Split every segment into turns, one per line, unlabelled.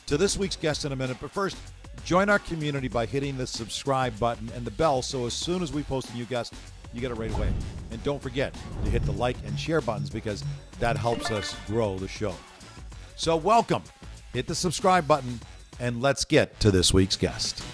to this week's guest in a minute. But first, join our community by hitting the subscribe button and the bell so as soon as we post a new guest, you get it right away. And don't forget to hit the like and share buttons because that helps us grow the show. So welcome. Hit the subscribe button and let's get to this week's guest.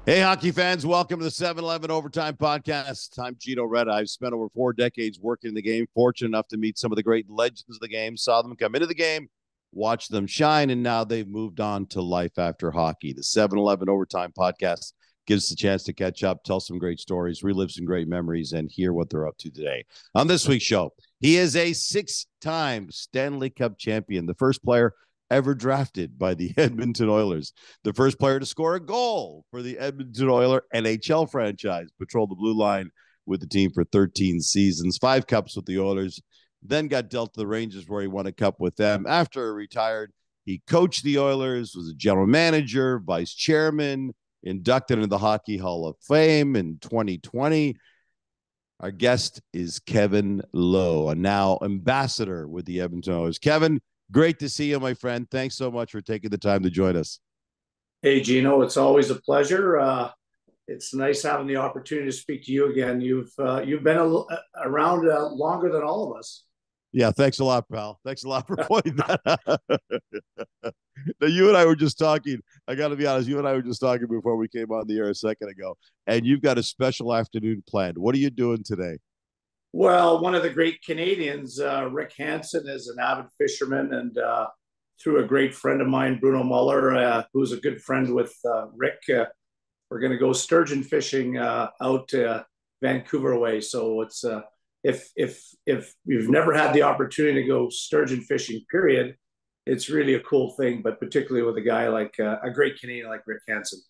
Hey, hockey fans, welcome to the 7-Eleven Overtime Podcast. I'm Gino Reda. I've spent over 4 decades working in the game, fortunate enough to meet some of the great legends of the game, saw them come into the game, watched them shine, and now they've moved on to life after hockey. The 7-Eleven Overtime Podcast gives us a chance to catch up, tell some great stories, relive some great memories, and hear what they're up to today. On this week's show, he is a 6-time Stanley Cup champion, the first player ever drafted by the Edmonton Oilers, the first player to score a goal for the Edmonton Oiler NHL franchise, patrolled the blue line with the team for 13 seasons, 5 cups with the Oilers, then got dealt to the Rangers where he won a cup with them. After he retired, he coached the Oilers, was a general manager, vice chairman, inducted into the Hockey Hall of Fame in 2020. Our guest is Kevin Lowe, a now ambassador with the Edmonton Oilers. Kevin, great to see you, my friend. Thanks so much for taking the time to join us.
Hey, Gino, it's always a pleasure. It's nice having the opportunity to speak to you again. You've been around longer than all of us.
Yeah, thanks a lot, pal. Thanks a lot for pointing that out. Now, you and I were just talking. I got to be honest, you and I were just talking before we came on the air a second ago, and you've got a special afternoon planned. What are you doing today?
Well, one of the great Canadians, Rick Hansen, is an avid fisherman, and through a great friend of mine, Bruno Muller, who's a good friend with Rick, we're going to go sturgeon fishing out Vancouver way. So it's if you've never had the opportunity to go sturgeon fishing, period, it's really a cool thing. But particularly with a guy like a great Canadian like Rick Hansen.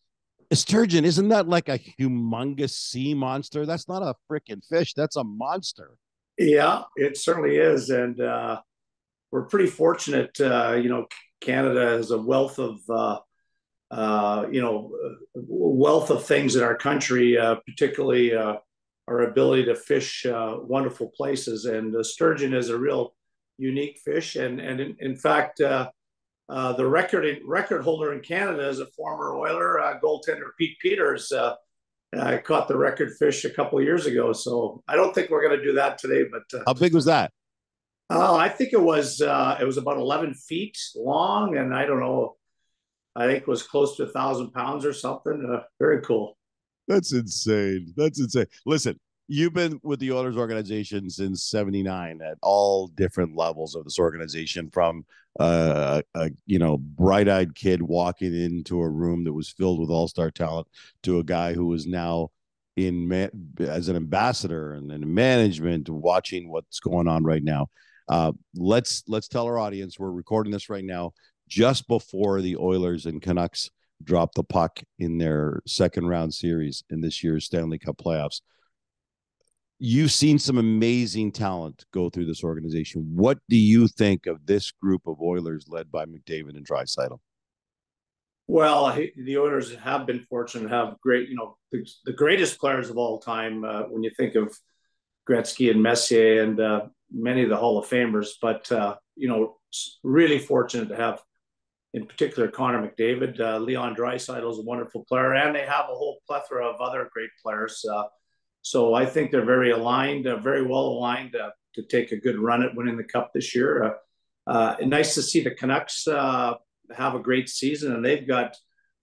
A sturgeon, isn't that like a humongous sea monster? That's not a freaking fish. That's a monster.
Yeah, it certainly is. And we're pretty fortunate. Canada has a wealth of, wealth of things in our country, particularly our ability to fish wonderful places. And the sturgeon is a real unique fish. And in fact, the record holder in Canada is a former Oiler goaltender, Pete Peters. Caught the record fish a couple of years ago. So I don't think we're going to do that today. But
how big was that?
I think it was about 11 feet long, and I don't know. I think it was close to 1,000 pounds or something. Very cool.
That's insane. That's insane. Listen, you've been with the Oilers organization since '79 at all different levels of this organization, from a bright-eyed kid walking into a room that was filled with all-star talent to a guy who is now as an ambassador and in management, watching what's going on right now. Let's tell our audience we're recording this right now just before the Oilers and Canucks drop the puck in their second round series in this year's Stanley Cup playoffs. You've seen some amazing talent go through this organization. What do you think of this group of Oilers led by McDavid and Draisaitl?
Well, the Oilers have been fortunate to have great, the greatest players of all time. When you think of Gretzky and Messier and many of the Hall of Famers, but really fortunate to have, in particular, Connor McDavid. Leon Draisaitl is a wonderful player, and they have a whole plethora of other great players. So I think they're very aligned, very well aligned to take a good run at winning the Cup this year. Nice to see the Canucks have a great season, and they've got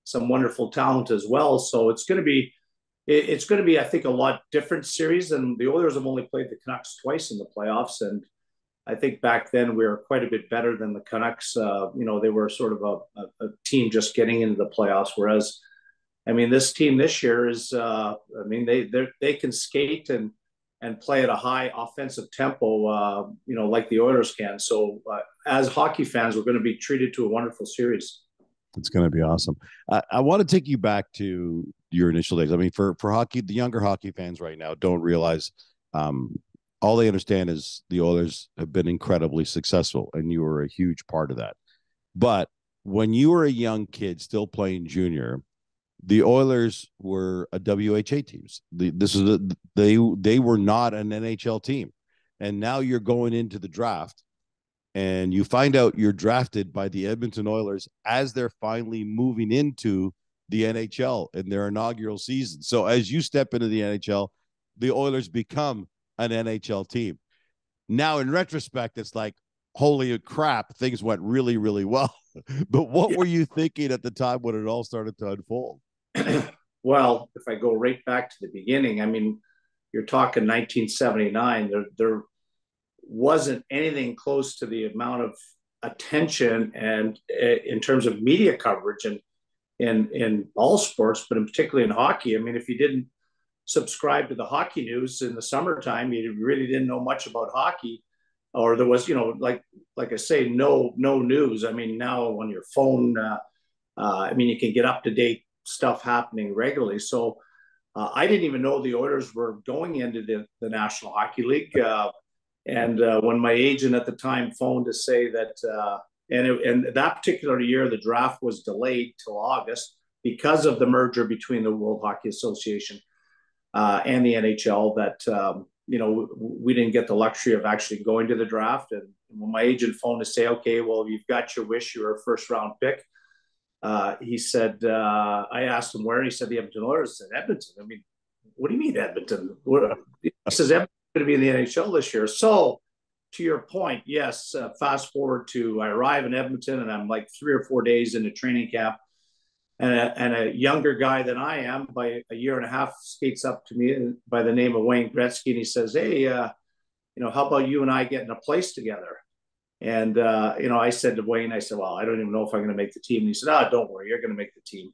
some wonderful talent as well. So it's going to be, I think, a lot different series. And the Oilers have only played the Canucks twice in the playoffs, and I think back then we were quite a bit better than the Canucks. They were sort of a team just getting into the playoffs, whereas, this team this year is, they can skate and play at a high offensive tempo, like the Oilers can. So as hockey fans, we're going to be treated to a wonderful series.
It's going to be awesome. I want to take you back to your initial days. For hockey, the younger hockey fans right now don't realize all they understand is the Oilers have been incredibly successful, and you were a huge part of that. But when you were a young kid still playing junior, the Oilers were a WHA teams. They were not an NHL team, and now you're going into the draft and you find out you're drafted by the Edmonton Oilers as they're finally moving into the NHL in their inaugural season. So as you step into the NHL, the Oilers become an NHL team. Now, in retrospect, it's like, holy crap, things went really, really well. But what were you thinking at the time when it all started to unfold?
Well, if I go right back to the beginning, I mean, you're talking 1979. There wasn't anything close to the amount of attention and in terms of media coverage and in all sports, but in particularly in hockey. I mean, if you didn't subscribe to the hockey news in the summertime, you really didn't know much about hockey, or there was, like I say, no news. I mean, now on your phone, I mean, you can get up to date stuff happening regularly. So I didn't even know the Oilers were going into the National Hockey League. And when my agent at the time phoned to say that, and that particular year, the draft was delayed till August because of the merger between the World Hockey Association and the NHL, that, we didn't get the luxury of actually going to the draft. And when my agent phoned to say, okay, well, you've got your wish, you're a first round pick. He said, I asked him where, he said the Edmonton Oilers. I said, Edmonton? I mean, what do you mean Edmonton? He says, Edmonton going to be in the NHL this year. So to your point, yes, fast forward to I arrive in Edmonton and I'm like 3 or 4 days into training camp, and a younger guy than I am by a year and a half skates up to me by the name of Wayne Gretzky, and he says, hey, how about you and I getting a place together? And, I said to Wayne, I said, well, I don't even know if I'm going to make the team. And he said, don't worry, you're going to make the team.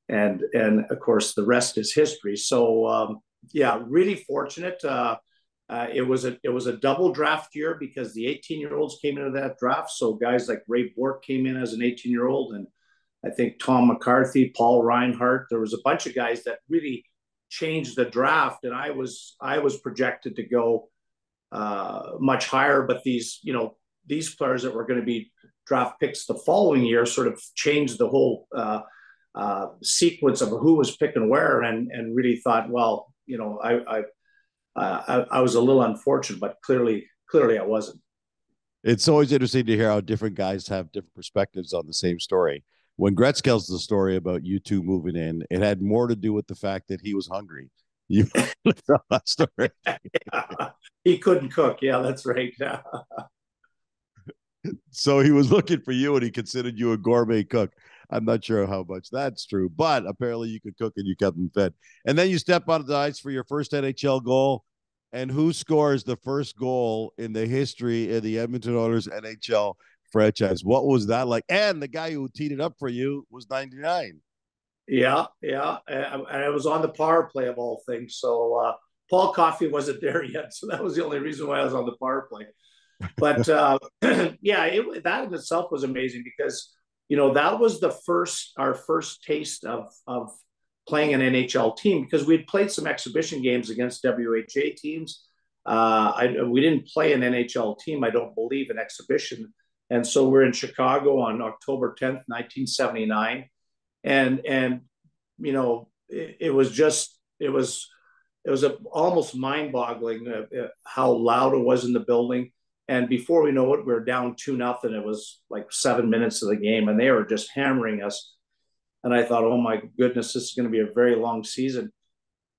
And of course, the rest is history. So, really fortunate. It was a double draft year because the 18-year-olds came into that draft. So guys like Ray Bourque came in as an 18-year-old, and I think Tom McCarthy, Paul Reinhart. There was a bunch of guys that really changed the draft, and I was projected to go much higher. But these players that were going to be draft picks the following year sort of changed the whole sequence of who was picking where, and really thought, well, I was a little unfortunate, but clearly I wasn't.
It's always interesting to hear how different guys have different perspectives on the same story. When Gretz tells the story about you two moving in, it had more to do with the fact that he was hungry. You tell that story.
Yeah. He couldn't cook. Yeah, that's right.
So he was looking for you, and he considered you a gourmet cook. I'm not sure how much that's true, but apparently you could cook and you kept them fed. And then you step onto the ice for your first NHL goal. And who scores the first goal in the history of the Edmonton Oilers NHL franchise? What was that like? And the guy who teed it up for you was 99.
Yeah. And I was on the power play of all things. So Paul Coffey wasn't there yet. So that was the only reason why I was on the power play. But that in itself was amazing because, that was our first taste of playing an NHL team, because we'd played some exhibition games against WHA teams. We didn't play an NHL team, I don't believe, in exhibition. And so we're in Chicago on October 10th, 1979. And it was almost mind-boggling how loud it was in the building. And before we know it, we were down 2-0. It was like 7 minutes of the game, and they were just hammering us. And I thought, oh my goodness, this is going to be a very long season.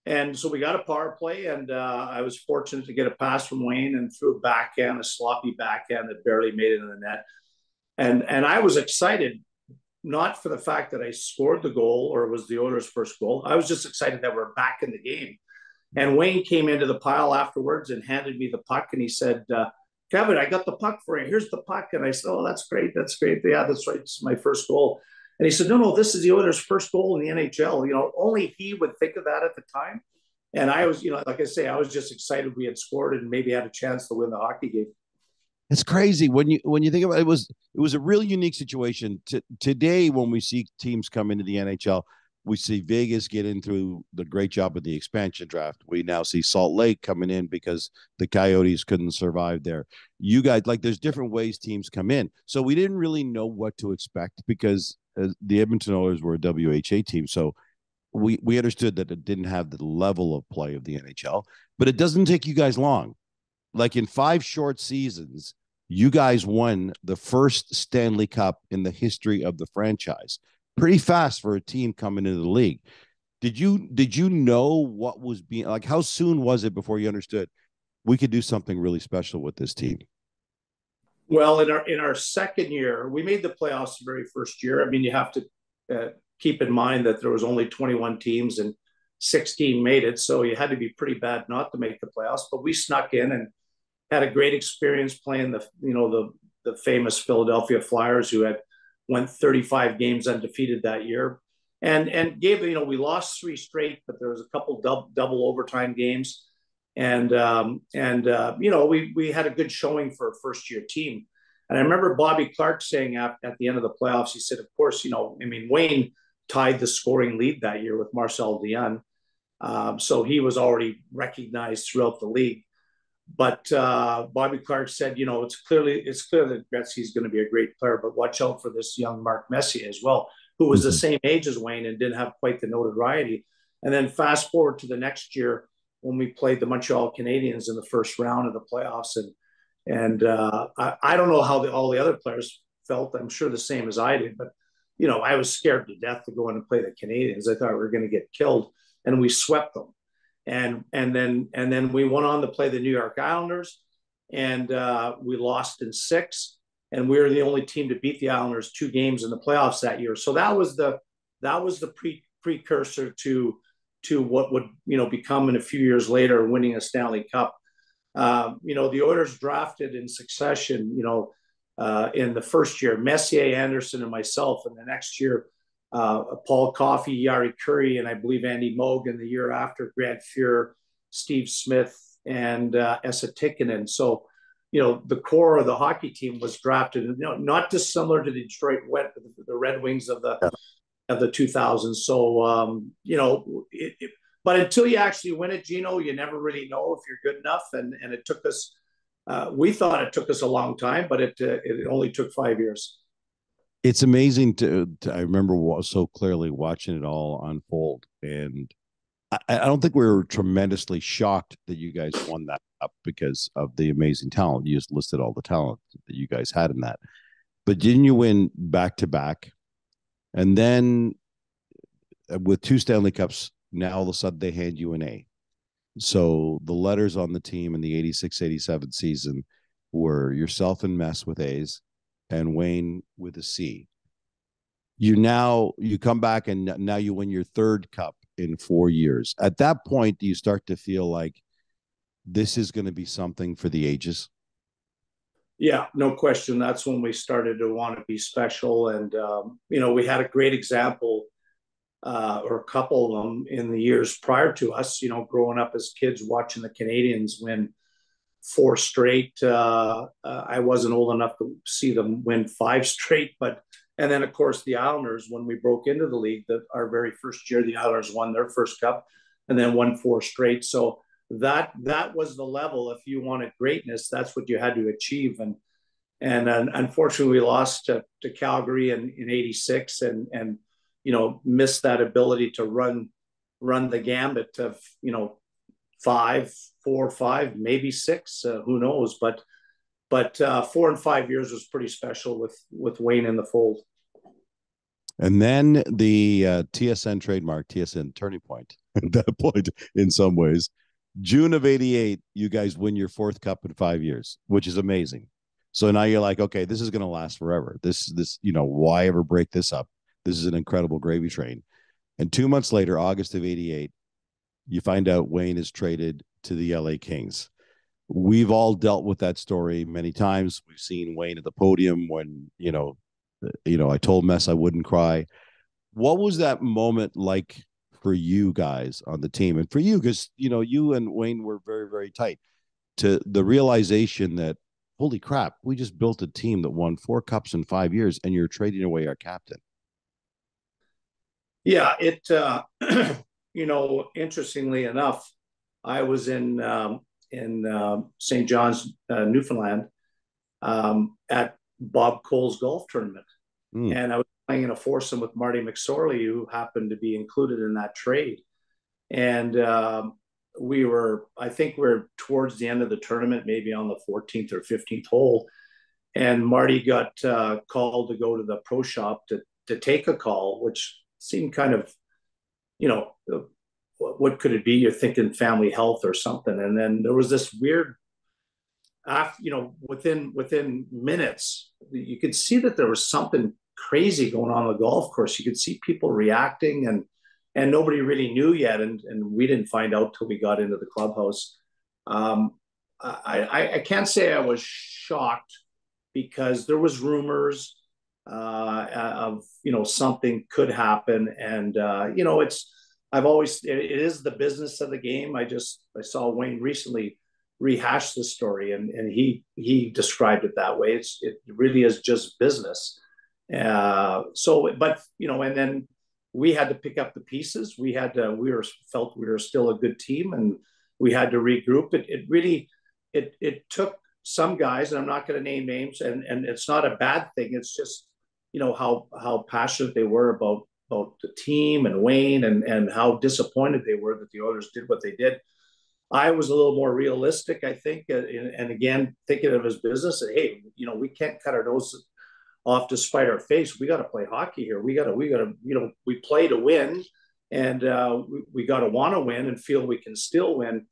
And so we got a power play, and I was fortunate to get a pass from Wayne and threw a backhand, a sloppy backhand that barely made it in the net. And I was excited, not for the fact that I scored the goal or it was the Oilers' first goal. I was just excited that we're back in the game. And Wayne came into the pile afterwards and handed me the puck, and he said, Kevin, I got the puck for you. Here's the puck. And I said, oh, that's great. That's great. Yeah, that's right. It's my first goal. And he said, no, this is the Oilers' first goal in the NHL. Only he would think of that at the time. And I was, like I say, I was just excited we had scored and maybe had a chance to win the hockey game.
It's crazy when you think about it. It was a really unique situation. Today, when we see teams come into the NHL, we see Vegas get into the great job of the expansion draft. We now see Salt Lake coming in because the Coyotes couldn't survive there. You guys, there's different ways teams come in. So we didn't really know what to expect because the Edmonton Oilers were a WHA team. So we understood that it didn't have the level of play of the NHL, but it doesn't take you guys long. Like in 5 short seasons,
You guys won the first Stanley Cup in the history of the franchise. Pretty fast for a team coming into the league. Did you know what was being like? How soon was it before you understood we could do something really special with this team?
Well, in our second year, we made the playoffs the very first year. I mean, you have to keep in mind that there was only 21 teams and 16 made it, so you had to be pretty bad not to make the playoffs. But we snuck in and had a great experience playing the famous Philadelphia Flyers, who had went 35 games undefeated that year, and gave we lost three straight, but there was a couple double overtime games, and we had a good showing for a first year team. And I remember Bobby Clark saying at the end of the playoffs, he said, of course, Wayne tied the scoring lead that year with Marcel Dionne. So he was already recognized throughout the league. But Bobby Clark said, it's clear that Gretzky's going to be a great player, but watch out for this young Mark Messier as well, who was the same age as Wayne and didn't have quite the notoriety. And then fast forward to the next year when we played the Montreal Canadiens in the first round of the playoffs. And I don't know how all the other players felt. I'm sure the same as I did. But, I was scared to death to go in and play the Canadiens. I thought we were going to get killed. And we swept them. And then we went on to play the New York Islanders, and we lost in 6, and we were the only team to beat the Islanders 2 games in the playoffs that year. So that was the precursor to what would become in a few years later winning a Stanley Cup. The Oilers drafted in succession. In the first year, Messier, Anderson, and myself, and the next year, Paul Coffey, Jari Kurri, and I believe Andy Moog, and the year after, Grant Fuhr, Steve Smith, and Esa Tikkanen. So, the core of the hockey team was drafted, not dissimilar to the Detroit the Red Wings of the 2000s. So, but until you actually win it, Gino, you never really know if you're good enough. And it took us, we thought it took us a long time, but it only took 5 years.
It's amazing I remember so clearly watching it all unfold. And I don't think we were tremendously shocked that you guys won that up because of the amazing talent. You just listed all the talent that you guys had in that. But didn't you win back to back? And then with 2 Stanley Cups, now all of a sudden they hand you an A. So the letters on the team in the 86-87 season were yourself and Mess with A's, and Wayne with a C. You come back and now you win your 3rd cup in 4 years. At that point, do you start to feel like this is going to be something for the ages?
Yeah, no question. That's when we started to want to be special. And, we had a great example or a couple of them in the years prior to us, growing up as kids watching the Canadians win 4 straight. I wasn't old enough to see them win 5 straight, and then of course the Islanders, when we broke into the league, our very first year, the Islanders won their first cup and then won 4 straight. So that was the level. If you wanted greatness, that's what you had to achieve. And unfortunately, we lost to Calgary in '86, and missed that ability to run the gambit of 5, 4, 5, maybe 6. Who knows? But 4 and 5 years was pretty special with Wayne in the fold.
And then the TSN trademark, TSN turning point at that point, in some ways, June of '88, you guys win your 4th cup in 5 years, which is amazing. So now you're like, okay, this is going to last forever. This, why ever break this up? This is an incredible gravy train. And 2 months later, August of '88, you find out Wayne is traded to the LA Kings. We've all dealt with that story many times. We've seen Wayne at the podium when, I told Mess I wouldn't cry. What was that moment like for you guys on the team? And for you, because, you and Wayne were very, very tight, to the realization that, holy crap, we just built a team that won 4 cups in 5 years and you're trading away our captain.
Yeah, interestingly enough, I was in St. John's, Newfoundland, at Bob Cole's golf tournament. And I was playing in a foursome with Marty McSorley, who happened to be included in that trade. And I think we're towards the end of the tournament, maybe on the 14th or 15th hole. and Marty got called to go to the pro shop to take a call, which seemed kind of, you know, what could it be? You're thinking family health or something. And then there was this weird, after, you know, within minutes, you could see that there was something crazy going on the golf course. You could see people reacting, and nobody really knew yet, and we didn't find out till we got into the clubhouse. I can't say I was shocked, because there was rumors of, you know, something could happen, and you know, it is the business of the game. I saw Wayne recently rehash the story, and he described it that way. It really is just business. But you know, and then we had to pick up the pieces. We felt we were still a good team, and we had to regroup. It really took some guys, and I'm not going to name names, and it's not a bad thing. It's just, you know, how passionate they were about the team and Wayne, and how disappointed they were that the Oilers did what they did. I was a little more realistic, I think, and again, thinking of his business. And, hey, you know, we can't cut our nose off to spite our face. We got to play hockey here. We got to, you know, we play to win, and we got to want to win and feel we can still win.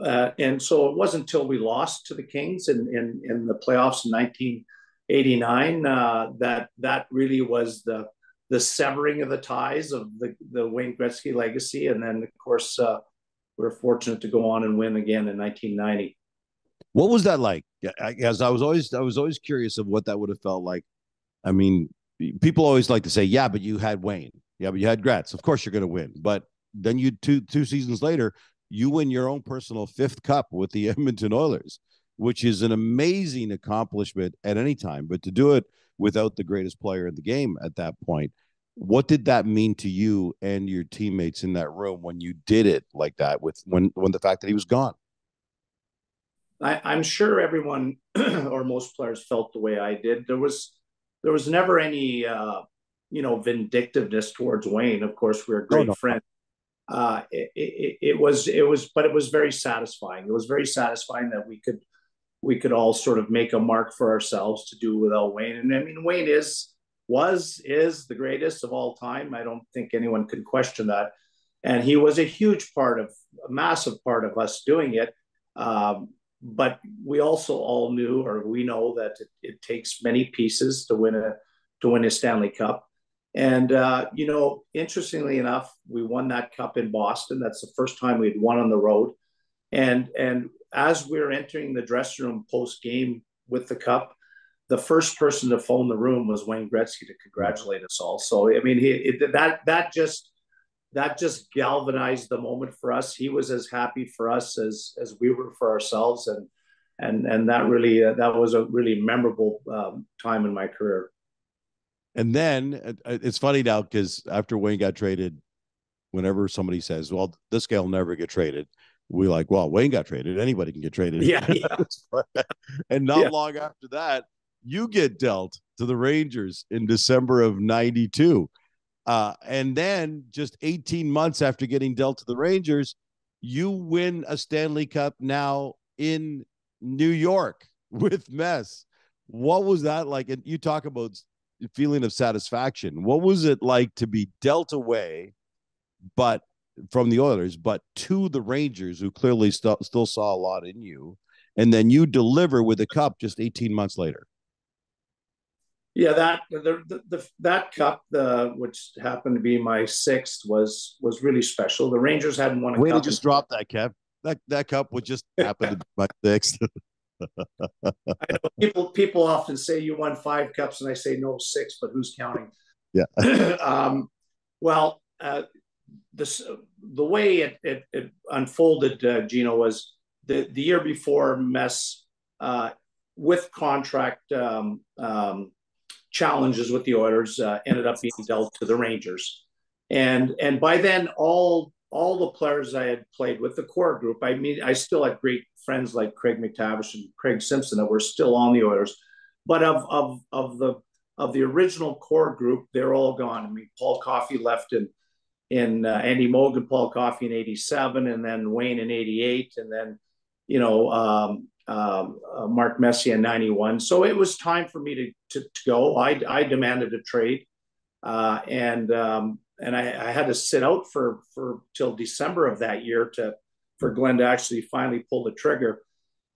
And so it wasn't until we lost to the Kings in the playoffs in 1989 that really was the severing of the ties of the Wayne Gretzky legacy. And then, of course, we were fortunate to go on and win again in 1990.
What was that like? As I was always curious of what that would have felt like. I mean, people always like to say, "Yeah, but you had Wayne. Yeah, but you had Gretz. Of course, you're going to win." But then you two seasons later, you win your own personal 5th cup with the Edmonton Oilers, which is an amazing accomplishment at any time. But to do it without the greatest player in the game at that point, what did that mean to you and your teammates in that room when you did it like that, with when the fact that he was gone?
I'm sure everyone or most players felt the way I did. There was never any you know, vindictiveness towards Wayne. Of course, we're a great friend. It was very satisfying. It was very satisfying that we could all sort of make a mark for ourselves to do without Wayne. And I mean, Wayne is the greatest of all time. I don't think anyone can question that. And he was a massive part of us doing it. But we also all knew, or we know, that it takes many pieces to win a Stanley Cup. And you know, interestingly enough, we won that cup in Boston. That's the first time we'd won on the road. And as we were entering the dressing room post game with the cup, the first person to phone the room was Wayne Gretzky to congratulate us all. So I mean, that just galvanized the moment for us. He was as happy for us as we were for ourselves, and that really that was a really memorable time in my career.
And then it's funny now, because after Wayne got traded, whenever somebody says, "Well, this guy will never get traded," we like, "Well, Wayne got traded. Anybody can get traded."
Yeah.
And not long after that, you get dealt to the Rangers in December of '92. And then just 18 months after getting dealt to the Rangers, you win a Stanley Cup now in New York with Mess. What was that like? And you talk about feeling of satisfaction. What was it like to be dealt away, but from the Oilers, but to the Rangers, who clearly still saw a lot in you, and then you deliver with a cup just 18 months later?
Yeah, that cup, which happened to be my 6th, was really special. The Rangers hadn't won a
Way
cup.
to just drop that, Kev. That cup would just happen to be my 6th.
I know people often say you won 5 cups, and I say no, 6, but who's counting?
Yeah.
Well, the way it unfolded, Gino, was the year before Mess, with contract challenges with the Oilers, ended up being dealt to the Rangers, and by then all the players I had played with, the core group. I mean, I still had great friends like Craig McTavish and Craig Simpson that were still on the Oilers, but of the original core group, they're all gone. I mean, Paul Coffey left in Andy Mogan, Paul Coffey in '87, and then Wayne in '88, and then, you know, Mark Messier in '91. So it was time for me to go. I demanded a trade, and I had to sit out for till December of that year for Glenn to actually finally pull the trigger.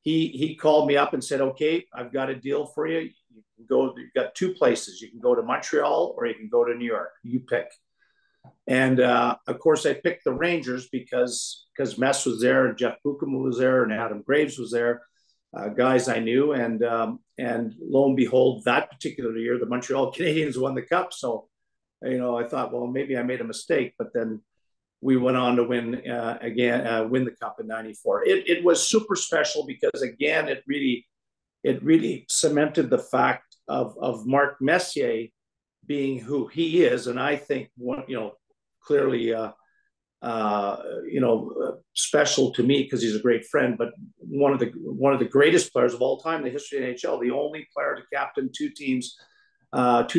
He called me up and said, "Okay, I've got a deal for you. You can go. You've got two places. You can go to Montreal or you can go to New York. You pick." And of course, I picked the Rangers because Mess was there, and Jeff Buchum was there, and Adam Graves was there, guys I knew. And lo and behold, that particular year, the Montreal Canadiens won the cup. So, I thought, well, maybe I made a mistake. But then we went on to win win the cup in '94. It was super special because, again, it really cemented the fact of Mark Messier being who he is, and I think clearly special to me because he's a great friend, but one of the greatest players of all time in the history of the NHL, the only player to captain two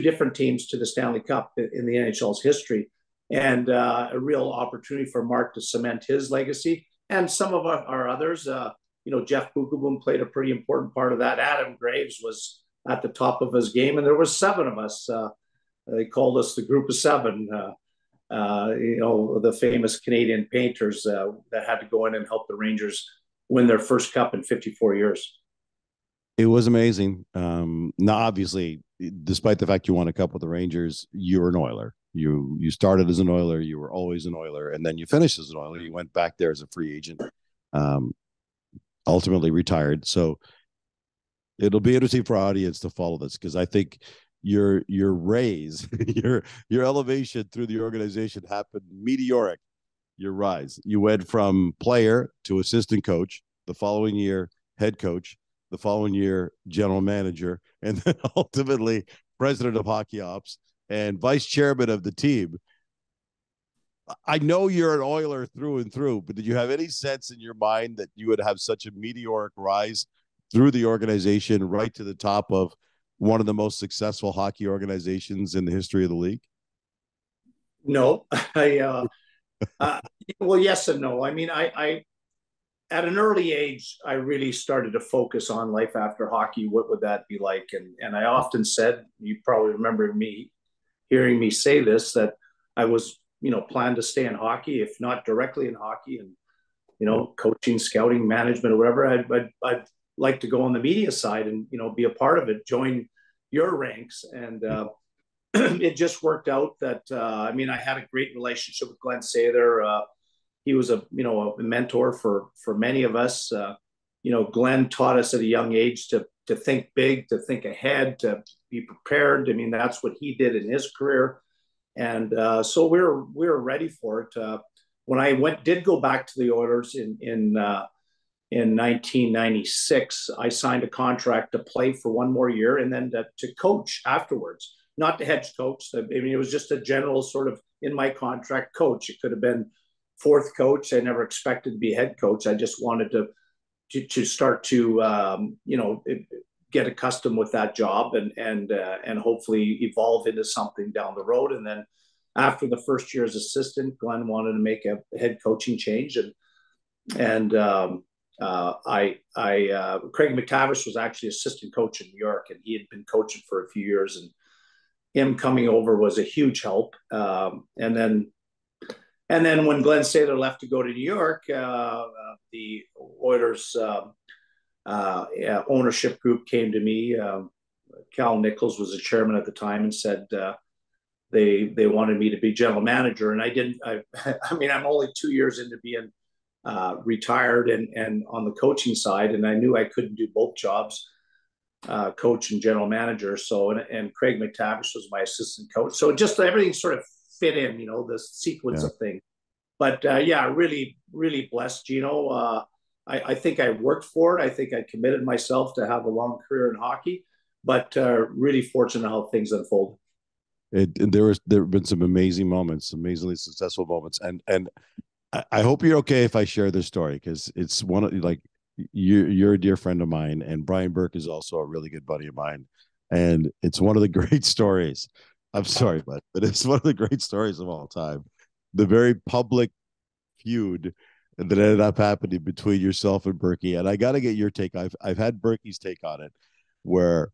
different teams to the Stanley Cup in the NHL's history, and a real opportunity for Mark to cement his legacy. And some of our others, Jeff Buchum played a pretty important part of that. Adam Graves was at the top of his game, and there was seven of us. They called us the Group of Seven. The famous Canadian painters that had to go in and help the Rangers win their first cup in 54 years.
It was amazing. Now, obviously, despite the fact you won a cup with the Rangers, you were an Oiler. You started as an Oiler. You were always an Oiler, and then you finished as an Oiler. You went back there as a free agent, ultimately retired. So it'll be interesting for our audience to follow this because I think your raise, your elevation through the organization happened meteoric. Your rise. You went from player to assistant coach. The following year, head coach. The following year, general manager, and then ultimately president of hockey ops and vice chairman of the team. I know you're an Oiler through and through, but did you have any sense in your mind that you would have such a meteoric rise through the organization right to the top of one of the most successful hockey organizations in the history of the league?
No, well, yes and no. I mean, I at an early age, I really started to focus on life after hockey. What would that be like? And I often said, you probably remember hearing me say this, that I was, planned to stay in hockey, if not directly in hockey, and coaching, scouting, management, or whatever. I'd like to go on the media side and be a part of it, join your ranks. And it just worked out that I had a great relationship with Glenn Sather. He was a mentor for many of us. Glenn taught us at a young age to think big, to think ahead, to be prepared. I mean, that's what he did in his career, and so we were ready for it. When I did go back to the Oilers in 1996, I signed a contract to play for one more year and then to coach afterwards, not to head coach. I mean, it was just a general sort of in my contract coach. It could have been fourth coach. I never expected to be head coach. I just wanted to start to get accustomed with that job and hopefully evolve into something down the road. And then after the first year as assistant, Glenn wanted to make a head coaching change, and Craig McTavish was actually assistant coach in New York, and he had been coaching for a few years, and him coming over was a huge help. And then when Glenn Sather left to go to New York, the Oilers ownership group came to me. Cal Nichols was the chairman at the time and said they wanted me to be general manager. And I didn't. I'm only 2 years into being retired and on the coaching side, and I knew I couldn't do both jobs, coach and general manager. So and Craig McTavish was my assistant coach. So just everything sort of fit in, the sequence of things. But really, really blessed, Gino. I think I worked for it. I think I committed myself to have a long career in hockey, but really fortunate how things unfolded.
There have been some amazing moments, amazingly successful moments, and I hope you're okay if I share this story because it's one of you're a dear friend of mine, and Brian Burke is also a really good buddy of mine, and it's one of the great stories. I'm sorry, but it's one of the great stories of all time. The very public feud that ended up happening between yourself and Berkey. And I got to get your take. I've had Berkey's take on it, where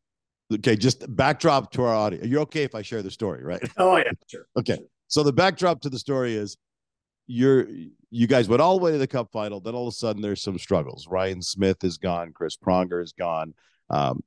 okay, just backdrop to our audience. You're okay if I share the story, right?
Oh yeah, sure.
Okay.
Sure.
So the backdrop to the story is you guys went all the way to the cup final. Then all of a sudden there's some struggles. Ryan Smith is gone. Chris Pronger is gone.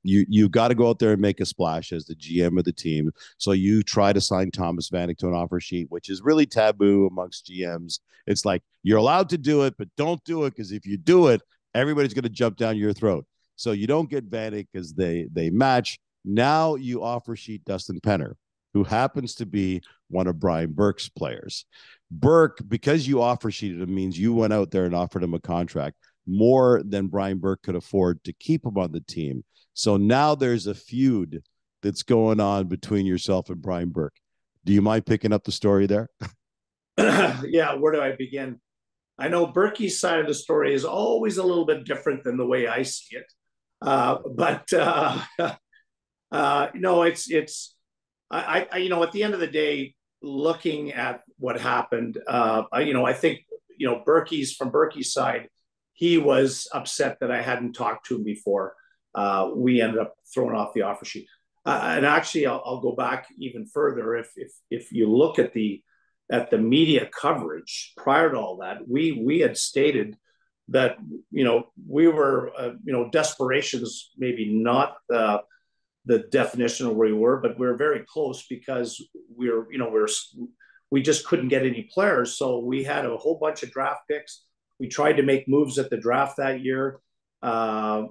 You got to go out there and make a splash as the GM of the team. So you try to sign Thomas Vanek to an offer sheet, which is really taboo amongst GMs. It's like you're allowed to do it, but don't do it, because if you do it, everybody's going to jump down your throat. So you don't get Vanek because they match. Now you offer sheet Dustin Penner, who happens to be one of Brian Burke's players. Burke, because you offer sheeted him, means you went out there and offered him a contract more than Brian Burke could afford to keep him on the team. So now there's a feud that's going on between yourself and Brian Burke. Do you mind picking up the story there?
Yeah, where do I begin? I know Berkey's side of the story is always a little bit different than the way I see it. But no, it's at the end of the day, looking at what happened, I think from Berkey's side, he was upset that I hadn't talked to him before. We ended up throwing off the offer sheet, and actually, I'll go back even further. If you look at the media coverage prior to all that, we had stated that we were desperation's maybe not the definition of where we were, but we were very close because we just couldn't get any players. So we had a whole bunch of draft picks. We tried to make moves at the draft that year.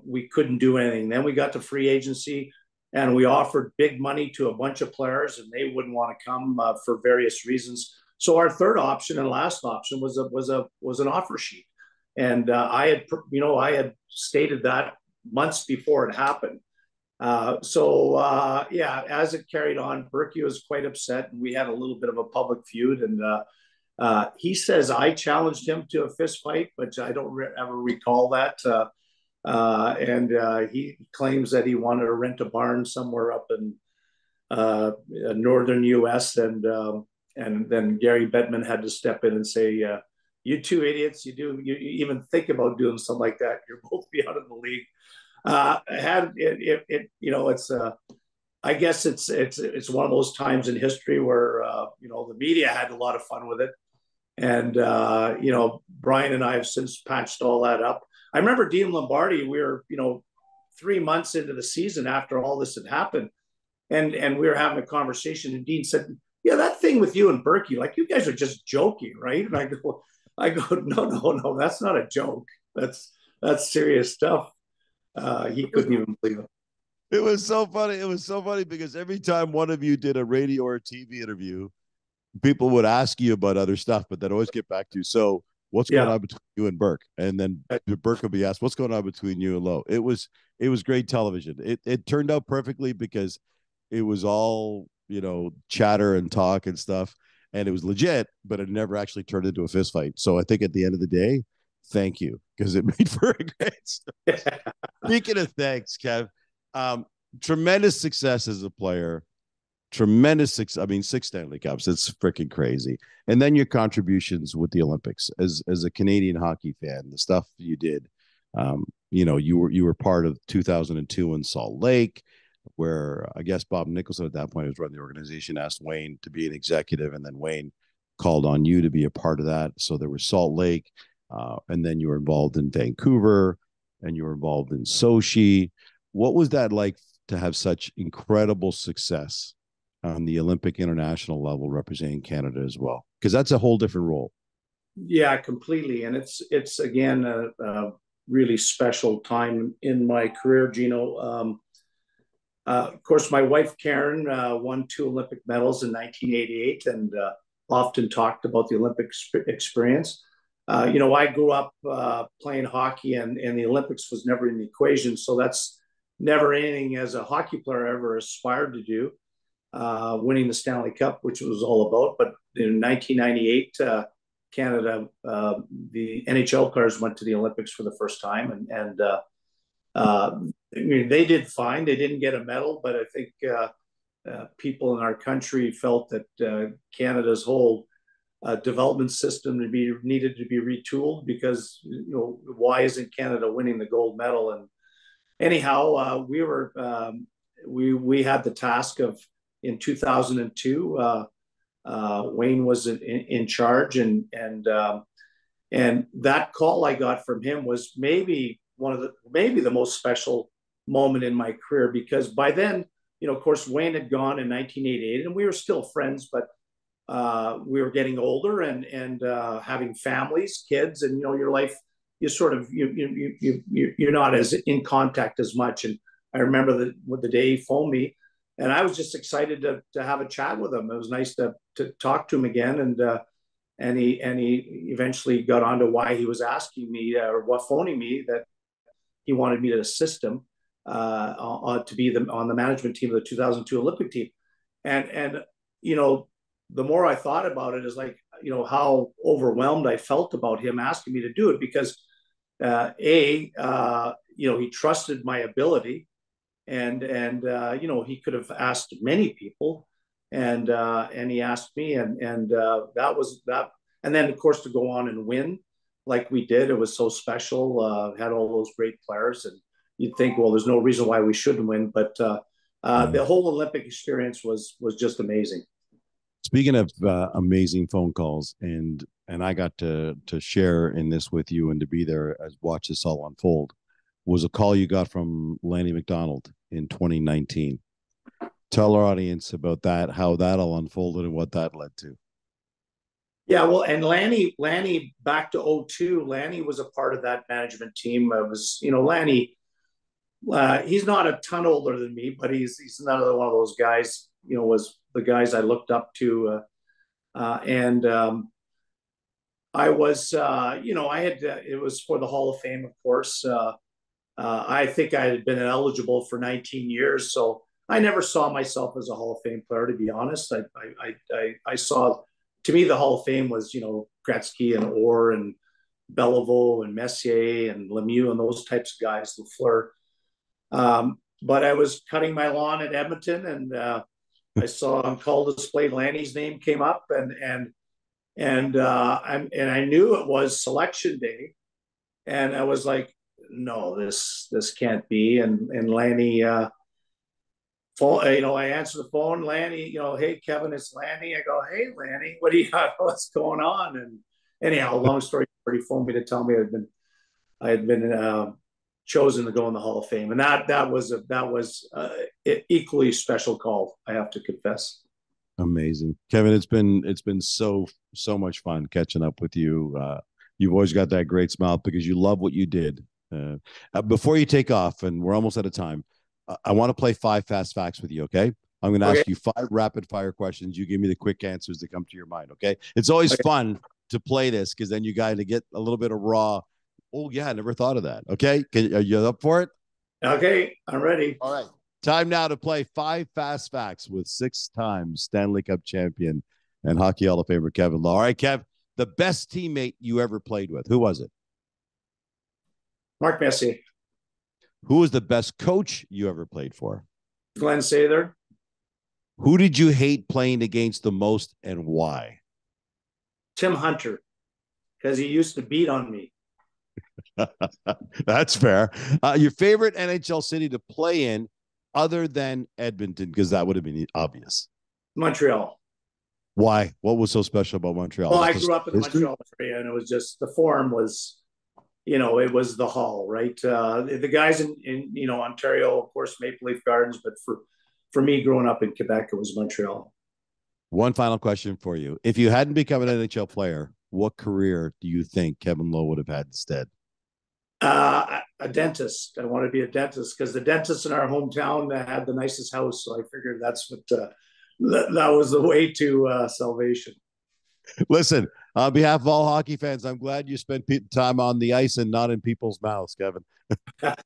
We couldn't do anything. Then we got to free agency, and we offered big money to a bunch of players, and they wouldn't want to come for various reasons. So our third option and last option was an offer sheet, and I had stated that months before it happened. As it carried on, Berkey was quite upset, and we had a little bit of a public feud. And he says I challenged him to a fist fight, but I don't ever recall that. He claims that he wanted to rent a barn somewhere up in northern U.S. And then Gary Bettman had to step in and say, "You two idiots! You even think about doing something like that? You're both be out of the league." I guess it's one of those times in history where the media had a lot of fun with it, and Brian and I have since patched all that up. I remember Dean Lombardi. We were 3 months into the season after all this had happened, and we were having a conversation, and Dean said, "Yeah, that thing with you and Berkey, like you guys are just joking, right?" And I go, no, that's not a joke. That's serious stuff. He couldn't even believe it.
It was so funny. It was so funny because every time one of you did a radio or a TV interview, people would ask you about other stuff, but they'd always get back to, so what's going on between you and Burke? And then Burke would be asked, what's going on between you and Lowe? It was great television. It turned out perfectly because it was all, chatter and talk and stuff. And it was legit, but it never actually turned into a fist fight. So I think at the end of the day, thank you, because it made for a great story. Speaking of thanks, Kev, tremendous success as a player, tremendous success. I mean, 6 Stanley Cups. It's freaking crazy. And then your contributions with the Olympics as a Canadian hockey fan, the stuff you did. You were part of 2002 in Salt Lake, where I guess Bob Nicholson at that point was running the organization, asked Wayne to be an executive, and then Wayne called on you to be a part of that. So there was Salt Lake, and then you were involved in Vancouver, and you were involved in Sochi. What was that like to have such incredible success on the Olympic international level representing Canada as well? Because that's a whole different role.
Yeah, completely. And it's again, a really special time in my career, Gino. Of course, my wife, Karen, won 2 Olympic medals in 1988 and often talked about the Olympic experience. I grew up playing hockey, and the Olympics was never in the equation. So that's never anything as a hockey player ever aspired to do, winning the Stanley Cup, which it was all about. But in 1998, Canada, the NHL players went to the Olympics for the first time, and they did fine. They didn't get a medal, but I think people in our country felt that Canada's whole development system needed to be retooled because why isn't Canada winning the gold medal? And anyhow, we had the task of in 2002. Wayne was in charge, and that call I got from him was maybe the most special moment in my career, because by then, of course, Wayne had gone in 1988, and we were still friends, but we were getting older and having families, kids, and your life, you sort of you're not as in contact as much. And I remember the day he phoned me, and I was just excited to have a chat with him. It was nice to talk to him again, and he eventually got on to why he was asking me or what phoning me, that he wanted me to assist him to be on the management team of the 2002 Olympic team. And the more I thought about it, is like, how overwhelmed I felt about him asking me to do it, because he trusted my ability, and he could have asked many people, and he asked me, and that was that. And then, of course, to go on and win like we did, it was so special. Had all those great players, and you'd think, well, there's no reason why we shouldn't win, but the whole Olympic experience was just amazing.
Speaking of amazing phone calls, and I got to share in this with you and to be there as watch this all unfold, was a call you got from Lanny McDonald in 2019. Tell our audience about that, how that all unfolded and what that led to.
Yeah, well, and Lanny back to 2002, Lanny was a part of that management team. It was, Lanny, he's not a ton older than me, but he's another one of those guys, was the guys I looked up to. And I was, it was for the Hall of Fame, of course. I think I had been eligible for 19 years, so I never saw myself as a Hall of Fame player, to be honest. I saw, to me, the Hall of Fame was, Gretzky and Orr and Beliveau and Messier and Lemieux and those types of guys, Lafleur. But I was cutting my lawn at Edmonton, and I saw on call display Lanny's name came up, and I knew it was selection day, and I was like, no, this can't be. And Lanny, I answer the phone, Lanny, hey, Kevin, it's Lanny. I go, hey, Lanny, what's going on? And anyhow, long story short, he phoned me to tell me I had been chosen to go in the Hall of Fame, and that was an equally special call, I have to confess.
Amazing, Kevin. It's been so much fun catching up with you. You've always got that great smile because you love what you did. Before you take off, and we're almost out of time, I want to play 5 fast facts with you. Okay, I'm going to ask you 5 rapid fire questions. You give me the quick answers that come to your mind. Okay, it's always fun to play this because then you got to get a little bit of raw. Oh yeah, I never thought of that. Okay, are you up for it?
Okay, I'm ready.
All right, time now to play 5 fast facts with 6-time Stanley Cup champion and Hockey Hall of Famer Kevin Lowe. All right, Kev, the best teammate you ever played with, who was it?
Mark Messier.
Who was the best coach you ever played for?
Glenn Sather.
Who did you hate playing against the most and why?
Tim Hunter, because he used to beat on me.
That's fair. Your favorite NHL city to play in other than Edmonton, because that would have been obvious.
Montreal.
Why? What was so special about Montreal?
Well, I grew up in the Montreal area, and it was just, the forum was, it was the hall, right? The guys in Ontario, of course, Maple Leaf Gardens, but for me growing up in Quebec, it was Montreal.
One final question for you. If you hadn't become an NHL player, what career do you think Kevin Lowe would have had instead?
A dentist. I want to be a dentist because the dentist in our hometown had the nicest house. So I figured that's what that was the way to salvation.
Listen, on behalf of all hockey fans, I'm glad you spent time on the ice and not in people's mouths, Kevin.
Thank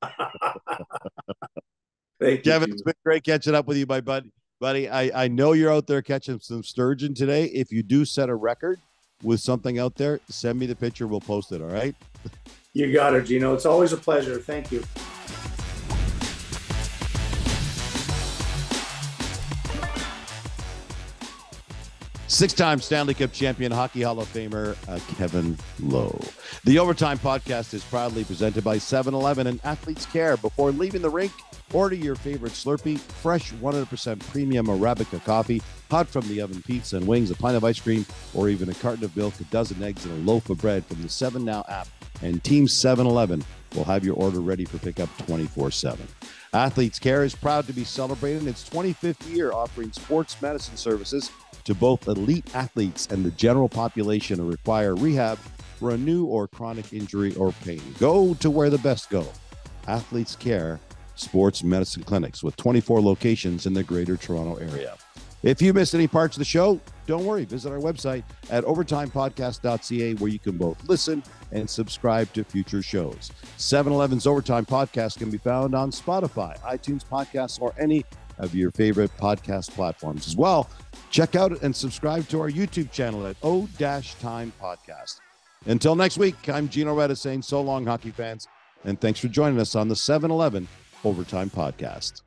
you,
Kevin, it's been great catching up with you, my buddy. I know you're out there catching some sturgeon today. If you do set a record with something out there, send me the picture. We'll post it. All right.
You got it, Gino. It's always a pleasure. Thank you.
6-time Stanley Cup champion, Hockey Hall of Famer Kevin Lowe. The Overtime Podcast is proudly presented by 7-Eleven and Athlete's Care. Before leaving the rink, order your favorite Slurpee, fresh 100% premium Arabica coffee, hot from the oven pizza and wings, a pint of ice cream, or even a carton of milk, a dozen eggs, and a loaf of bread from the 7NOW app. And Team 7-Eleven will have your order ready for pickup 24/7. Athlete's Care is proud to be celebrating its 25th year, offering sports medicine services to both elite athletes and the general population who require rehab for a new or chronic injury or pain. Go to where the best go. Athlete's Care Sports Medicine Clinics with 24 locations in the Greater Toronto Area. If you missed any parts of the show, don't worry. Visit our website at overtimepodcast.ca where you can both listen and subscribe to future shows. 7-Eleven's Overtime Podcast can be found on Spotify, iTunes Podcasts, or any of your favorite podcast platforms as well. Check out and subscribe to our YouTube channel at O-Time Podcast. Until next week, I'm Gino Reda saying so long, hockey fans, and thanks for joining us on the 7-Eleven Overtime Podcast.